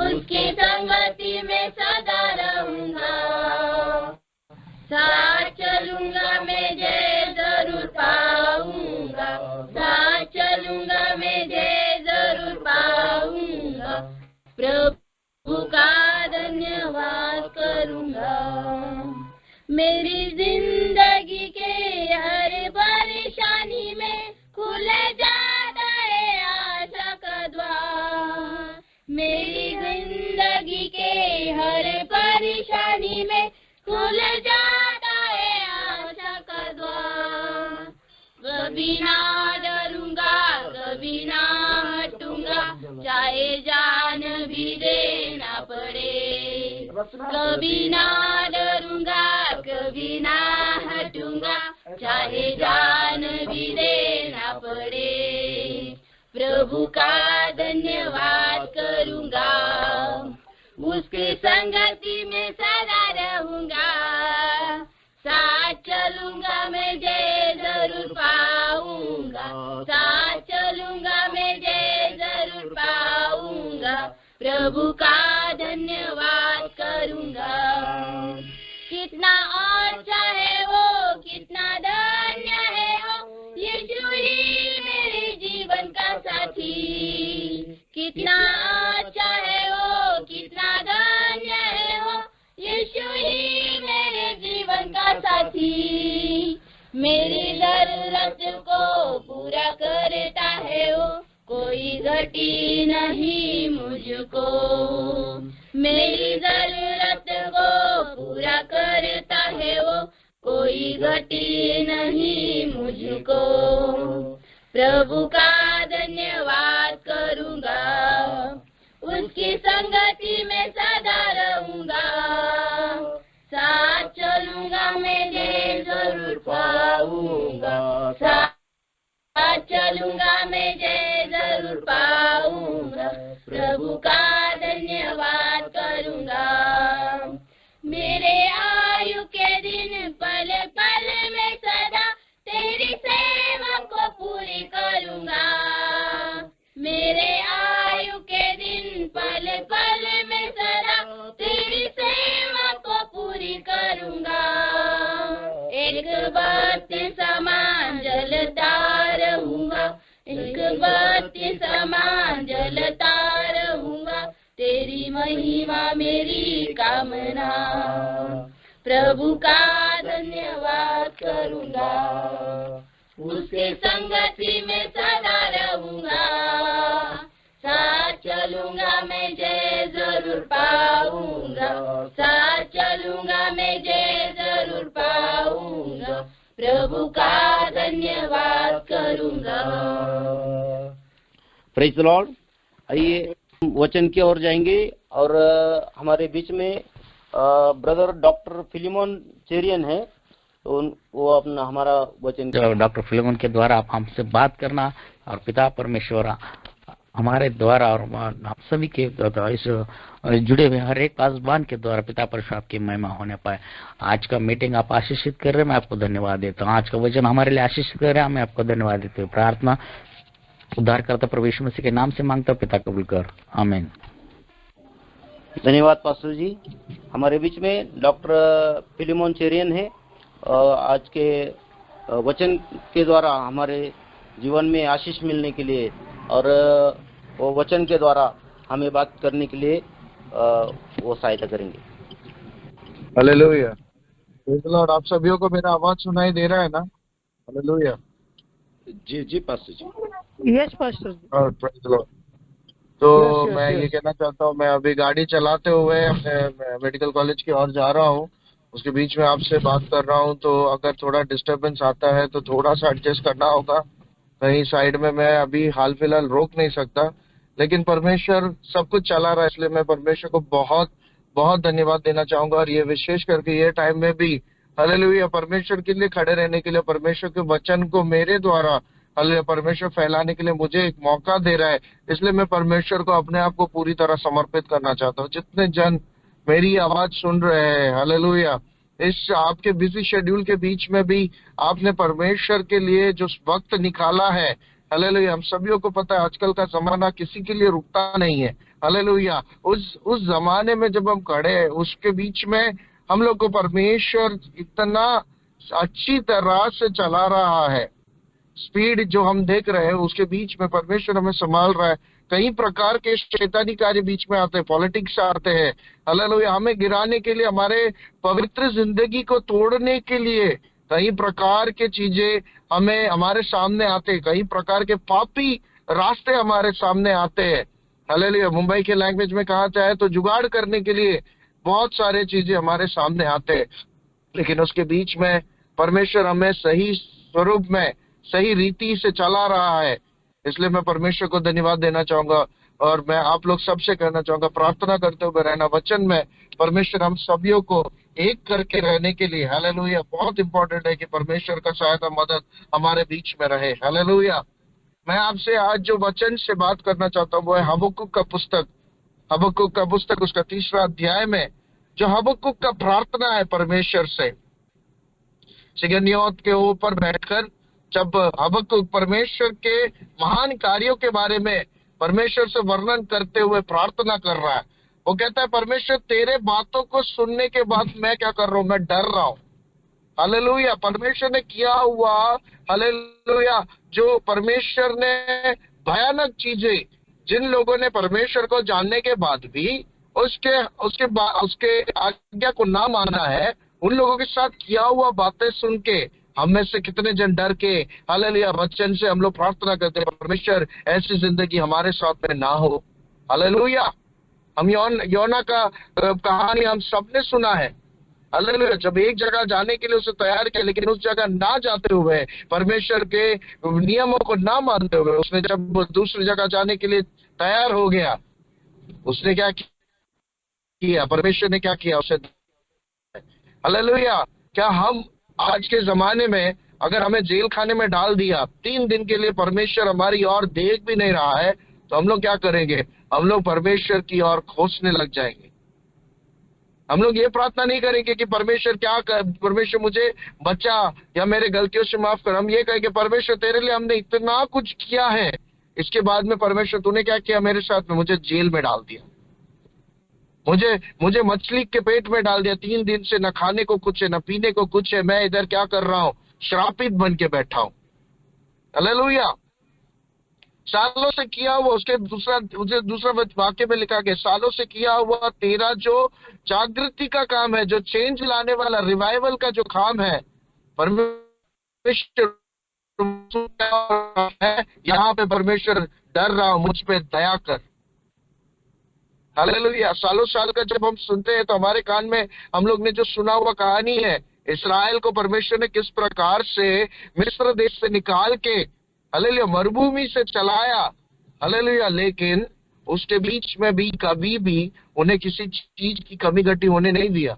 उसकी संगति में सदा रहूंगा। साथ चलूंगा मैं जय जरूर पाऊंगा, साथ चलूंगा मैं जय जरूर पाऊंगा। प्रभु का धन्यवाद करूंगा। मेरी जिंदगी के हर परेशानी में खुल जाता है आशा का द्वार। मेरी जिंदगी के हर परेशानी में खुल जाता है आशा का द्वार। कभी ना डरूंगा, कभी ना हटूंगा, चाहे जान भी देना पड़े। कभी ना डरूंगा, कभी ना हटूंगा, चाहे जान भी देना पड़े। प्रभु का धन्यवाद करूंगा, उसकी संगति में सदा रहूंगा। साथ चलूंगा मैं जय जरूर पाऊंगा, साथ चलूंगा मैं जय जरूर पाऊंगा। प्रभु का धन्यवाद करूंगा। कितना अच्छा है वो, कितना धन्य है वो, यीशु ही मेरे जीवन का साथी। कितना अच्छा है वो, कितना धन्य है वो, यीशु ही मेरे जीवन का साथी। मेरी जरूरत को पूरा करता है वो, कोई घटी नहीं मुझको। मेरी जरूरत को पूरा करता है वो, कोई घटी नहीं मुझको। प्रभु का धन्यवाद करूंगा, उसकी संगति में सदा रहूंगा। साथ चलूंगा मैं जय जरूर पाऊंगा, साथ चलूंगा मैं जय जरूर पाऊंगा। प्रभु का धन्यवाद करूंगा। मेरे आयु के दिन पल पल में सदा तेरी सेवा को पूरी करूंगा। मेरे आयु के दिन पल पल में सदा तेरी सेवा को पूरी करूंगा। एक बत्ती समान जलता रहूंगा, एक बत्ती समान जलता रहूंगा। तेरी महिमा मेरी कामना, प्रभु का धन्यवाद करूंगा। उसके संगति में सदा रहूंगा। साथ चलूंगा मैं जय जरूर पाऊंगा, साथ चलूंगा मैं जय जरूर पाऊंगा। प्रभु का धन्यवाद करूंगा। Praise the Lord. आइए वचन की ओर जाएंगे और हमारे बीच में ब्रदर डॉक्टर फिलिमोन चेरियन है, तो वो अपना हमारा वचन डॉक्टर फिलिमोन के द्वारा आप हमसे बात करना और पिता परमेश्वर हमारे द्वारा और हम सभी के इस जुड़े हुए हर एक पासवान के द्वारा पिता परमेश्वर आपकी महिमा होने पाए। आज का मीटिंग आप आशीषित कर रहे हैं, मैं आपको धन्यवाद देता हूँ। आज का वचन हमारे लिए आशीषित कर रहे हैं, मैं आपको धन्यवाद देता हूँ। प्रार्थना उद्धारकर्ता प्रभु यीशु मसीह के नाम से मांगता हूँ, पिता कबूल कर, आमीन। धन्यवाद पास्टर जी। हमारे बीच में डॉक्टर फिलिमोन चेरियन है। आज के वचन के द्वारा हमारे जीवन में आशीष मिलने के लिए और वो वचन के द्वारा हमें बात करने के लिए वो सहायता करेंगे। हालेलुया। Praise the Lord. आप सभी को मेरा आवाज सुनाई दे रहा है ना? हालेलुया। जी जी pastor ji. Yes pastor ji. Praise the Lord. तो मैं ये कहना चाहता हूँ, मैं अभी गाड़ी चलाते हुए अपने मेडिकल कॉलेज की ओर जा रहा हूँ, उसके बीच में आपसे बात कर रहा हूँ, तो अगर थोड़ा डिस्टरबेंस आता है तो थोड़ा सा एडजस्ट करना होगा। कहीं साइड में मैं अभी हाल फिलहाल रोक नहीं सकता, लेकिन परमेश्वर सब कुछ चला रहा है, इसलिए मैं परमेश्वर को बहुत बहुत धन्यवाद देना चाहूंगा। और ये विशेष करके ये टाइम में भी हालेलुया परमेश्वर के लिए खड़े रहने के लिए, परमेश्वर के वचन को मेरे द्वारा हालेलुया परमेश्वर फैलाने के लिए मुझे एक मौका दे रहा है, इसलिए मैं परमेश्वर को अपने आप को पूरी तरह समर्पित करना चाहता हूँ। जितने जन मेरी आवाज सुन रहे हैं हालेलुया, इस आपके बिजी शेड्यूल के बीच में भी आपने परमेश्वर के लिए जो वक्त निकाला है, हालेलुया। हम सभी को पता है आजकल का जमाना किसी के लिए रुकता नहीं है। हालेलुया। उस जमाने में जब हम खड़े हैं, उसके बीच में हम लोग को परमेश्वर इतना अच्छी तरह से चला रहा है। स्पीड जो हम देख रहे हैं उसके बीच में परमेश्वर हमें संभाल रहा है। कई प्रकार के शैतानी कार्य बीच में आते हैं, पॉलिटिक्स आते हैं। हालेलुया। हमें गिराने के लिए, हमारे पवित्र जिंदगी को तोड़ने के लिए कई प्रकार के चीजें हमें हमारे सामने आते हैं, कई प्रकार के पापी रास्ते हमारे सामने आते हैं। हालेलुया। मुंबई के लैंग्वेज में कहा जाए तो जुगाड़ करने के लिए बहुत सारे चीजें हमारे सामने आते हैं, लेकिन उसके बीच में परमेश्वर हमें सही स्वरूप में, सही रीति से चला रहा है। इसलिए मैं परमेश्वर को धन्यवाद देना चाहूंगा और मैं आप लोग सबसे कहना चाहूंगा, प्रार्थना करते हुए रहना वचन में। परमेश्वर हम सभी को एक करके रहने के लिए, हालेलुया, बहुत इंपॉर्टेंट है कि परमेश्वर का सहायता मदद हमारे बीच में रहे। हालेलुया। मैं आपसे आज जो वचन से बात करना चाहता हूँ वो है हबक्कुक का पुस्तक। हबक्कुक का पुस्तक उसका 3रा अध्याय में जो हबक्कुक का प्रार्थना है परमेश्वर से, सिगन्योत के ऊपर बैठकर जब हबक्कुक परमेश्वर के महान कार्यों के बारे में परमेश्वर से वर्णन करते हुए प्रार्थना कर रहा है। वो कहता है, परमेश्वर तेरे बातों को सुनने के बाद मैं क्या कर रहा हूँ, मैं डर रहा हूँ। हालेलुया। परमेश्वर ने किया हुआ, हालेलुया, जो परमेश्वर ने भयानक चीजें, जिन लोगों ने परमेश्वर को जानने के बाद भी उसके आज्ञा को ना माना है, उन लोगों के साथ किया हुआ बातें सुन के हम में से कितने जन डर के, हालेलुया, वचन से हम लोग प्रार्थना करते हैं, परमेश्वर ऐसी जिंदगी हमारे साथ में ना हो। हालेलुया। हम योना का कहानी हम सबने सुना है। हालेलुया। जब एक जगह जाने के लिए उसे तैयार किया, लेकिन उस जगह ना जाते हुए, परमेश्वर के नियमों को ना मानते हुए, उसने जब दूसरी जगह जाने के लिए तैयार हो गया, उसने क्या किया, परमेश्वर ने क्या किया उसे। हालेलुया। क्या हम आज के जमाने में अगर हमें जेल खाने में डाल दिया 3 दिन के लिए, परमेश्वर हमारी ओर देख भी नहीं रहा है, तो हम लोग क्या करेंगे? हम लोग परमेश्वर की ओर खोजने लग जाएंगे। हम लोग ये प्रार्थना नहीं करेंगे कि परमेश्वर मुझे बचा या मेरे गलतियों से माफ कर। हम ये कहेंगे, परमेश्वर तेरे लिए हमने इतना कुछ किया है, इसके बाद में परमेश्वर तूने क्या किया मेरे साथ में, मुझे जेल में डाल दिया, मुझे मछली के पेट में डाल दिया। 3 दिन से न खाने को कुछ है, न पीने को कुछ है। मैं इधर क्या कर रहा हूँ, श्रापित बन के बैठा हूँ। हालेलुया। सालों से किया हुआ, उसके दूसरा वाक्य में लिखा गया, सालों से किया हुआ तेरा जो जागृति का काम है, जो चेंज लाने वाला, रिवाइवल का जो काम है, परमेश्वर है यहाँ पे, परमेश्वर डर रहा हूं, मुझ पे दया कर। हालेलुया। सालों साल का जब हम सुनते हैं तो हमारे कान में हम लोग ने जो सुना हुआ कहानी है, इस्राएल को परमेश्वर ने किस प्रकार से मिस्र देश से निकाल के, हालेलुया, मरुभूमि से चलाया। हालेलुया। लेकिन उसके बीच में भी कभी भी उन्हें किसी चीज की कमी घटी होने नहीं दिया।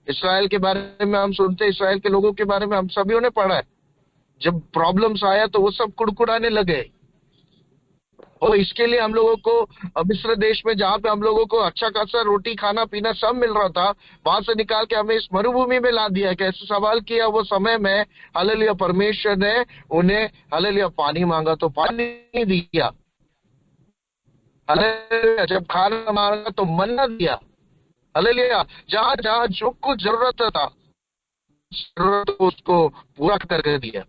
इस्राएल के बारे में हम सुनते हैं, इस्राएल के लोगों के बारे में हम सभी ने पढ़ा है, जब प्रॉब्लम्स आया तो वो सब कुड़कुड़ाने लगे। और इसके लिए हम लोगों को मिस्र देश में, जहाँ पे हम लोगों को अच्छा खासा रोटी खाना पीना सब मिल रहा था, वहां से निकाल के हमें इस मरुभूमि में ला दिया। कैसे सवाल किया वो समय में, हालेलुया, परमेश्वर ने उन्हें, हालेलुया, पानी मांगा तो पानी दिया। हालेलुया। जब खाना मांगा तो मन्ना दिया। हालेलुया। जहाँ जहाँ जो कुछ जरूरत था, जरूरत उसको पूरा करके दिया।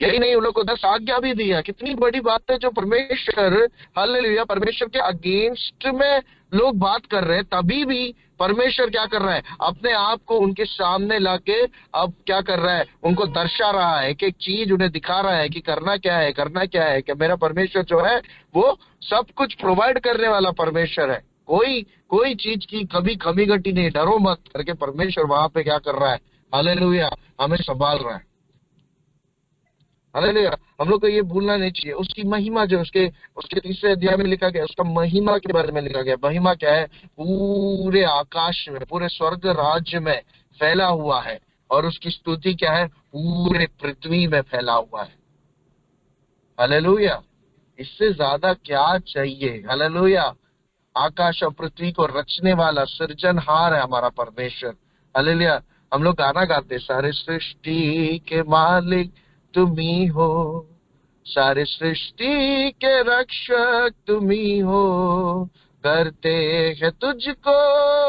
यही नहीं, उन लोग को 10 आज्ञा भी दिया। कितनी बड़ी बात है जो परमेश्वर, हालेलुया, परमेश्वर के अगेंस्ट में लोग बात कर रहे हैं, तभी भी परमेश्वर क्या कर रहा है, अपने आप को उनके सामने लाके अब क्या कर रहा है, उनको दर्शा रहा है, एक एक चीज उन्हें दिखा रहा है कि करना क्या है, करना क्या है। कि मेरा परमेश्वर जो है वो सब कुछ प्रोवाइड करने वाला परमेश्वर है। कोई चीज की कभी कमी घटी नहीं, डरो मत करके परमेश्वर वहां पे क्या कर रहा है, हालेलुया, हमें संभाल रहा है। हालेलुया। हम लोग को ये भूलना नहीं चाहिए। उसकी महिमा जो उसके 3रे अध्याय में लिखा गया, उसका महिमा के बारे में लिखा गया। महिमा क्या है? पूरे आकाश में, पूरे स्वर्ग राज्य में फैला हुआ है, और उसकी स्तुति क्या है? पूरे पृथ्वी में फैला हुआ है। हालेलुया। इससे ज्यादा क्या चाहिए? हालेलुया। आकाश और पृथ्वी को रचने वाला सृजनहार है हमारा परमेश्वर। हालेलुया। हम लोग गाना गाते, सारे सृष्टि के मालिक तुम ही हो, सारे सृष्टि के रक्षक तुम ही हो, करते हैं तुझको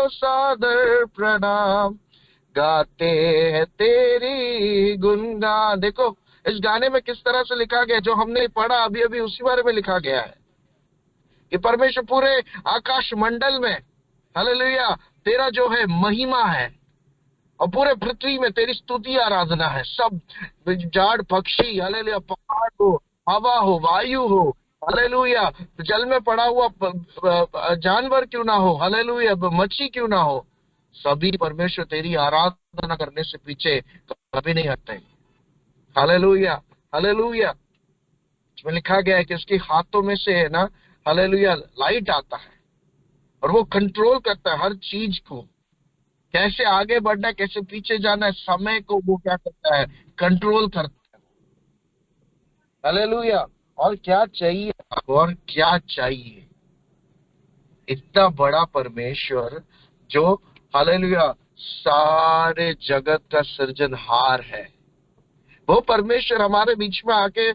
सादर प्रणाम, गाते हैं तेरी गुणगान। देखो इस गाने में किस तरह से लिखा गया, जो हमने पढ़ा अभी अभी उसी बारे में लिखा गया है कि परमेश्वर पूरे आकाश मंडल में हालेलुया तेरा जो है महिमा है, और पूरे पृथ्वी में तेरी स्तुति आराधना है। सब झाड़ पक्षी हालेलुया, पहाड़ हो, हवा हो, वायु हो हालेलुया, जल में पड़ा हुआ जानवर क्यों ना हो हालेलुया, मच्छी क्यों ना हो, सभी परमेश्वर तेरी आराधना करने से पीछे कभी नहीं हटते। Hallelujah hallelujah. इसमें लिखा गया है कि उसके हाथों में से है ना हालेलुया लाइट आता है, और वो कंट्रोल करता है हर चीज को, कैसे आगे बढ़ना है, कैसे पीछे जाना है, समय को वो क्या करता है, कंट्रोल करता है। हालेलुया। और क्या चाहिए, और क्या चाहिए, इतना बड़ा परमेश्वर जो हालेलुया सारे जगत का सृजनहार है, वो परमेश्वर हमारे बीच में आके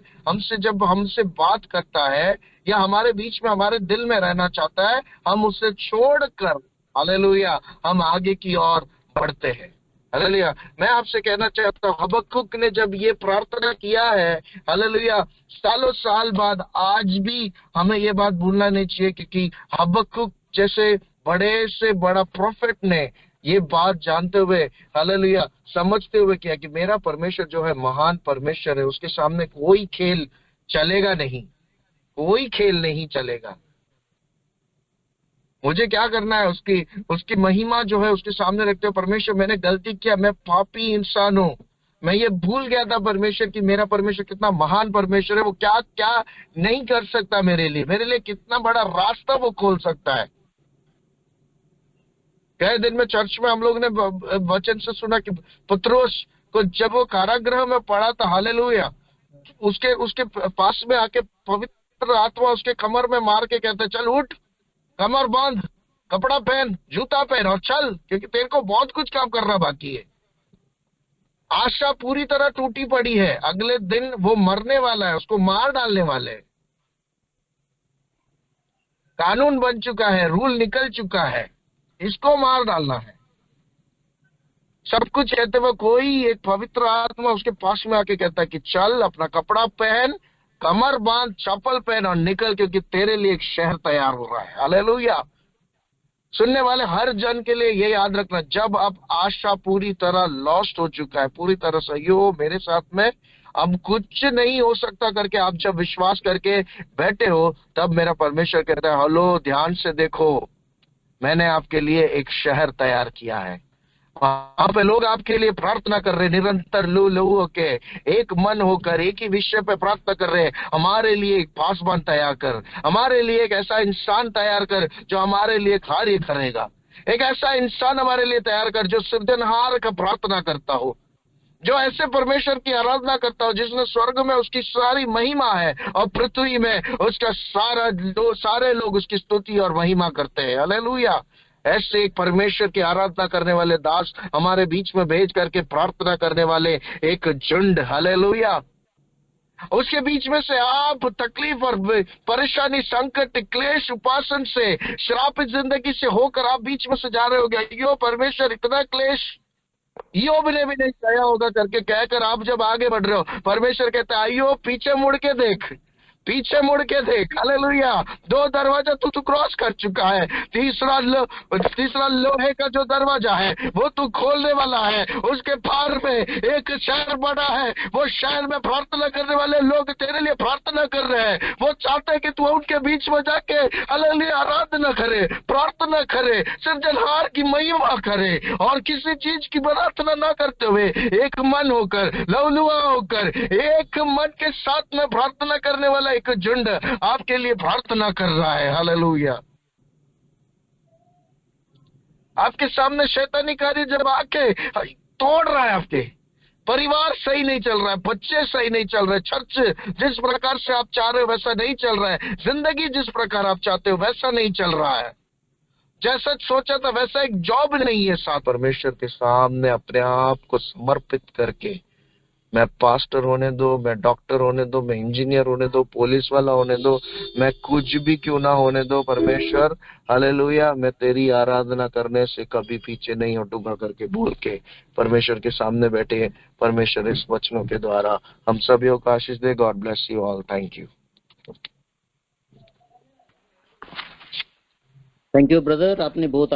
जब हमसे बात करता है या हमारे बीच में हमारे दिल में रहना चाहता है, हम उसे छोड़कर हालेलुया हम आगे की ओर बढ़ते हैं। हालेलुया। मैं आपसे कहना चाहता हूँ, हबक्कुक ने जब ये प्रार्थना किया है हालेलुया, सालों साल बाद आज भी हमें ये बात भूलना नहीं चाहिए, क्योंकि हबक्कुक जैसे बड़े से बड़ा प्रोफेट ने ये बात जानते हुए हालेलुया समझते हुए किया कि मेरा परमेश्वर जो है महान परमेश्वर है, उसके सामने कोई खेल चलेगा नहीं, कोई खेल नहीं चलेगा। मुझे क्या करना है, उसकी महिमा जो है उसके सामने रखते हुए, परमेश्वर मैंने गलती किया, मैं पापी इंसान हूँ, मैं ये भूल गया था परमेश्वर कि मेरा परमेश्वर कितना महान परमेश्वर है, वो क्या क्या नहीं कर सकता मेरे लिए कितना बड़ा रास्ता वो खोल सकता है। कई दिन में चर्च में हम लोग ने वचन से सुना कि पत्रोस को जब वो कारागृह में पड़ा था हालेलुया, उसके पास में आके पवित्र आत्मा उसके कमर में मार के कहते चल उठ, कमर बांध, कपड़ा पहन, जूता पहन और चल, क्योंकि तेरे को बहुत कुछ काम करना बाकी है। आशा पूरी तरह टूटी पड़ी है, अगले दिन वो मरने वाला है, उसको मार डालने वाले हैं, कानून बन चुका है, रूल निकल चुका है, इसको मार डालना है। सब कुछ कहते हुए कोई एक पवित्र आत्मा उसके पास में आके कहता है कि चल अपना कपड़ा पहन, कमर बांध, चप्पल पहन और निकल, क्योंकि तेरे लिए एक शहर तैयार हो रहा है। हालेलुया। सुनने वाले हर जन के लिए ये याद रखना, जब अब आशा पूरी तरह लॉस्ट हो चुका है, पूरी तरह से यो मेरे साथ में अब कुछ नहीं हो सकता करके आप जब विश्वास करके बैठे हो, तब मेरा परमेश्वर कहता है हेलो ध्यान से देखो, मैंने आपके लिए एक शहर तैयार किया है। वहां पे लोग आपके लिए प्रार्थना कर रहे, निरंतर लू होके एक मन होकर एक ही विषय पे प्रार्थना कर रहे हैं, हमारे लिए एक पासबान तैयार कर, हमारे लिए एक ऐसा इंसान तैयार कर जो हमारे लिए कार्य करेगा, एक ऐसा इंसान हमारे लिए तैयार कर जो सृजनहार का प्रार्थना करता हो, जो ऐसे परमेश्वर की आराधना करता हो जिसने स्वर्ग में उसकी सारी महिमा है और पृथ्वी में उसका सारे लोग उसकी स्तुति और महिमा करते हैं। हालेलुया। ऐसे एक परमेश्वर की आराधना करने वाले दास हमारे बीच में भेज करके प्रार्थना करने वाले एक झुंड, हालेलुया, उसके बीच में से आप तकलीफ और परेशानी, संकट, क्लेश, उपासन से, श्रापित जिंदगी से होकर आप बीच में से जा रहे होगे, यो परमेश्वर इतना क्लेश योब ने भी नहीं सहा होगा करके कहकर आप जब आगे बढ़ रहे हो, परमेश्वर कहता है आइयो पीछे मुड़ के देख, पीछे मुड़ के देख। हालेलुया। 2 दरवाजा तू क्रॉस कर चुका है, तीसरा लोहे का जो दरवाजा है वो तू खोलने वाला है, उसके पार में एक शहर बड़ा है, वो शहर में प्रार्थना करने वाले लोग तेरे लिए प्रार्थना कर रहे हैं, वो चाहते हैं कि तू उनके बीच में जाके हालेलुया आराधना करे, प्रार्थना करे, सृजनहार की महिमा करे और किसी चीज की प्रार्थना ना करते हुए एक मन होकर, लवलुआ होकर, एक मन के साथ में प्रार्थना करने वाला एक झुंड आपके लिए प्रार्थना कर रहा है। हालेलुया। आपके सामने शैतानी कार्य जब आके तोड़ रहा है, आपके परिवार सही नहीं चल रहा है, बच्चे सही नहीं चल रहे, चर्च जिस प्रकार से आप चाह रहे हो वैसा नहीं चल रहा है, जिंदगी जिस प्रकार आप चाहते हो वैसा नहीं चल रहा है, जैसा सोचा था वैसा एक जॉब नहीं है, साथ परमेश्वर के सामने अपने आप को समर्पित करके मैं पास्टर होने दो, मैं डॉक्टर होने दो, मैं इंजीनियर होने दो, पुलिस वाला होने दो, मैं कुछ भी क्यों ना होने दो परमेश्वर, हालेलुया, मैं तेरी आराधना करने से कभी पीछे नहीं हटूंगा करके बोल के परमेश्वर के सामने बैठे। परमेश्वर इस वचनों के द्वारा हम सभी को आशीष दे। God bless you all. Thank you. Thank you brother, आपने बहुत